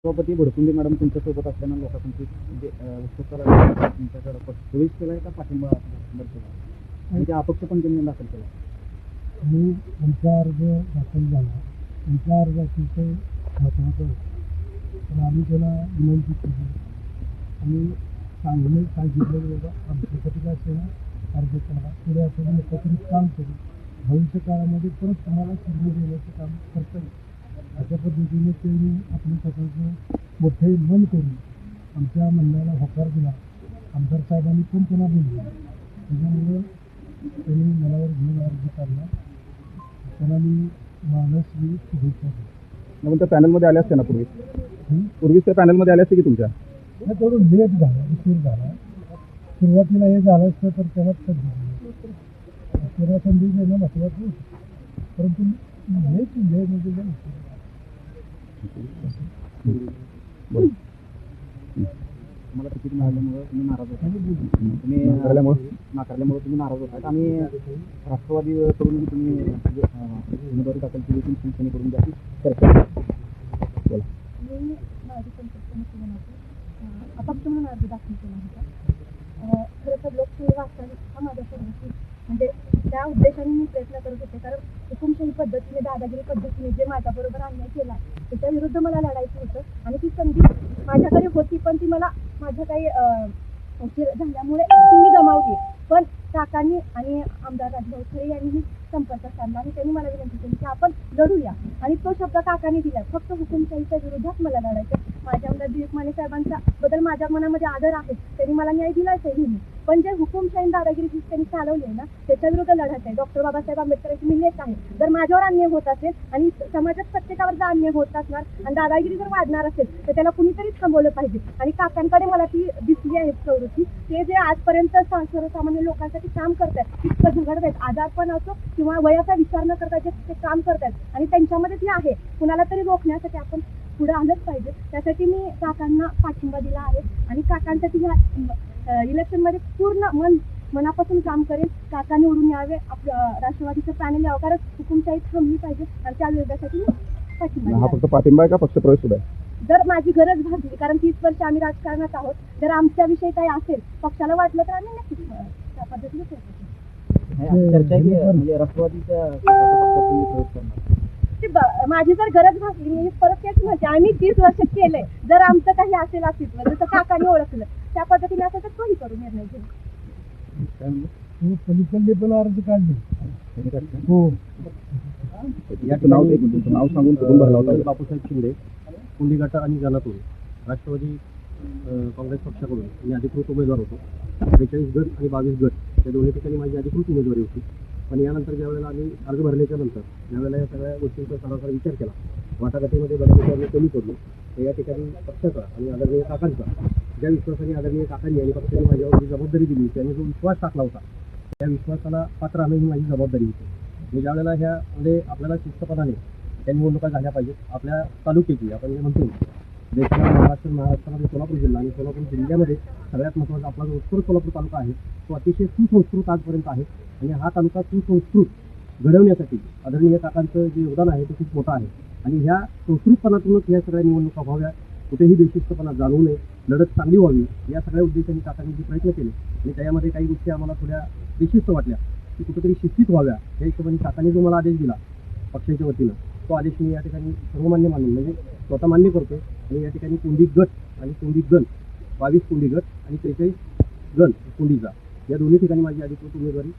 सभापती भडकुंडे मॅडम तुमच्यासोबत असताना लोकांची उत्सुकता तुमच्याकडे प्रवेश केला का पाठिंबा केला आणि ते अपक्ष पण त्यांनी दाखल केला. आणि आमचा अर्ज दाखल झाला. आमचा अर्ज अतिशय महत्त्वाचा होता. पण आम्ही त्याला विनंती केली आणि सांगितलं बाबा आमच्यासाठी काय असेल अर्ज करा, पुढे आपण एकत्रित काम करू, भविष्य काळामध्ये परत तुम्हाला संधी देण्याचं काम करता येईल. अशा पद्धतीने त्यांनी आपलं स्वतःचं मोठे मन करून आमच्या म्हणण्याला होकार दिला. आमदार साहेबांनी पण त्यांना बोललं. त्याच्यामुळं त्यांनी मनावर घेऊन अर्ज काढला. त्यांना मी मानसवी शुभेच्छा दिली. मग त्या पॅनलमध्ये आले असते ना पूर्वीच त्या पॅनलमध्ये आले असते की तुमच्या नाही, थोडं लेट झाला, उशीर झाला. सुरुवातीला हे झालं असतं तर त्यालाच संधी दिली. त्याला संधी देणं महत्त्वाचं होतं, परंतु लेट म्हणजे तुम्हाला तिकीट मिळाल्यामुळे तुम्ही नाराज होता. तुम्ही नाकारल्यामुळे तुम्ही नाराज होता आणि राष्ट्रवादीकडून तुम्ही उमेदवारी दाखल केली होती, शिवसेनेकडून द्या चर्चा. बोला. मी माझी संपर्क अपक्ष म्हणून अर्ज दाखल केला होता. खरं तर लोकशाही वाचताना हा माझा सर्वस्वी म्हणजे त्या उद्देशाने मी प्रयत्न करत होते. कारण हुकुमशाही पद्धतीने दादागिरी पद्धतीने जे माझ्याबरोबर अन्याय केला त्याच्या विरुद्ध मला लढायचं होतं आणि ती संधी माझ्याकडे होती, पण ती मला माझ्या काही उशीर झाल्यामुळे ती मी गमावली. पण काकांनी आणि आमदार राजभाऊ खरे यांनीही संपर्क साधला आणि त्यांनी मला विनंती केली की आपण लढूया आणि तो शब्द काकांनी दिला. फक्त हुकुमशाहीच्या विरोधात मला लढायचं. माझ्या आमदार दिलीप माने साहेबांचा बद्दल माझ्या मनामध्ये आदर आहे, त्यांनी मला न्याय दिलाच आहे नेहमी. पण जे हुकुमशाही दादागिरी त्यांनी चालवली आहे ना त्याच्या विरुद्ध लढायचं आहे. डॉक्टर बाबासाहेब आंबेडकरांची मी लेख आहे. जर माझ्यावर अन्याय होत असेल आणि समाजात प्रत्येकावर जर अन्याय होत असणार आणि दादागिरी जर वाढणार असेल तर त्याला कुणीतरी थांबवलं पाहिजे. आणि काकांकडे मला ती दिसली आहे प्रवृत्ती. ते जे आजपर्यंत सर्वसामान्य लोकांसाठी काम करतात, इतकं झगडत आहेत, आजारपण असो किंवा वयाचा विचार न करता जे ते काम करतात आणि त्यांच्यामध्ये ती आहे. कुणाला तरी रोखण्यासाठी आपण पुढे आलंच पाहिजे. त्यासाठी मी काकांना पाठिंबा दिला आहे आणि काकांसाठी ह्या इलेक्शनमध्ये पूर्ण मनापासून काम करेल. काका निवडून यावे, आपलं राष्ट्रवादीचं पॅनल यावं, कारण हुकुमशाही थांबली पाहिजे आणि त्या विरोधासाठी मी पाठिंबा हा फक्त पाठिंबा आहे का पक्ष प्रवेश सुद्धा आहे? जर माझी गरज भासली, कारण 30 वर्ष आम्ही राजकारणात आहोत, जर आमच्याविषयी काही असेल पक्षाला वाटलं तर आम्ही नक्कीच त्या पद्धतीने प्रयत्न करू. चर्चा आहे की म्हणजे राष्ट्रवादीच्या पक्षात तुम्ही प्रवेश करणार. माझी जर गरज भासली, मी परत तेच म्हणते, आम्ही 30 वर्ष केलंय. जर आमचं काही असेल अस्तित्व, जसं काकाने ओळखलं त्या पद्धतीने असेल तर तोही करू निर्णय घेऊ. पलीकडले पण अर्ज काढले. हो, नाव सांगून कुठून भरला होता? बापूसाहेब शिंदे, कुंडी गट आणि जनातून राष्ट्रवादी काँग्रेस पक्षाकडून मी अधिकृत उमेदवार होतो. 43 गट आणि 22 गट या दोन्ही ठिकाणी माझी अधिकृत उमेदवारी होती. पण यानंतर ज्यावेळेला आम्ही अर्ज भरल्याच्या नंतर ज्यावेळेला या सगळ्या गोष्टींचा सरासर विचार केला, वाटाघाटीमध्ये बऱ्यापैकी आम्ही कमी पडलो. तर या ठिकाणी पक्षाचा आणि आदरणीय काकांचा, ज्या विश्वासाने आदरणीय काकांनी आणि पक्षाने माझ्यावर जी जबाबदारी दिली, त्यांनी जो विश्वास टाकला होता, त्या विश्वासाला पात्र राहणं ही माझी जबाबदारी होती. म्हणजे ज्यावेळेला ह्यामध्ये आपल्याला शिस्तपणाने त्या निवडणुका झाल्या पाहिजेत. आपल्या तालुक्याची आपण जे म्हणतो देशात महाराष्ट्रामध्ये सोलापूर जिल्हा आणि सोलापूर जिल्ह्यामध्ये सगळ्यात महत्त्वाचा आपला जो उत्तर सोलापूर तालुका आहे तो अतिशय सुसंस्कृत आजपर्यंत आहे. आणि हा तालुका सुसंस्कृत घडवण्यासाठी आदरणीय काकांचं जे योगदान आहे ते खूप मोठं आहे. आणि ह्या संस्कृतपणातूनच ह्या सगळ्या निवडणुका व्हाव्या, कुठेही बेशिस्तपणा जाणवू नये, लढत चांगली व्हावी, या सगळ्या उद्देशाने काकांनी जे प्रयत्न केले आणि त्यामध्ये काही गोष्टी आम्हाला थोड्या बेशिस्त वाटल्या की कुठेतरी शिस्तीत व्हाव्या, या हिशोबाने काकांनी जो मला आदेश दिला पक्षाच्या वतीनं, तो आदेश मी या ठिकाणी सर्वमान्य मानून म्हणजे स्वतः मान्य करतो. आणि या ठिकाणी कुंडी गट आणि कुंडी गण 22 कुंडी गट आणि 43 गण कुंडीचा या दोन्ही ठिकाणी माझी अधिकृत उमेदवारी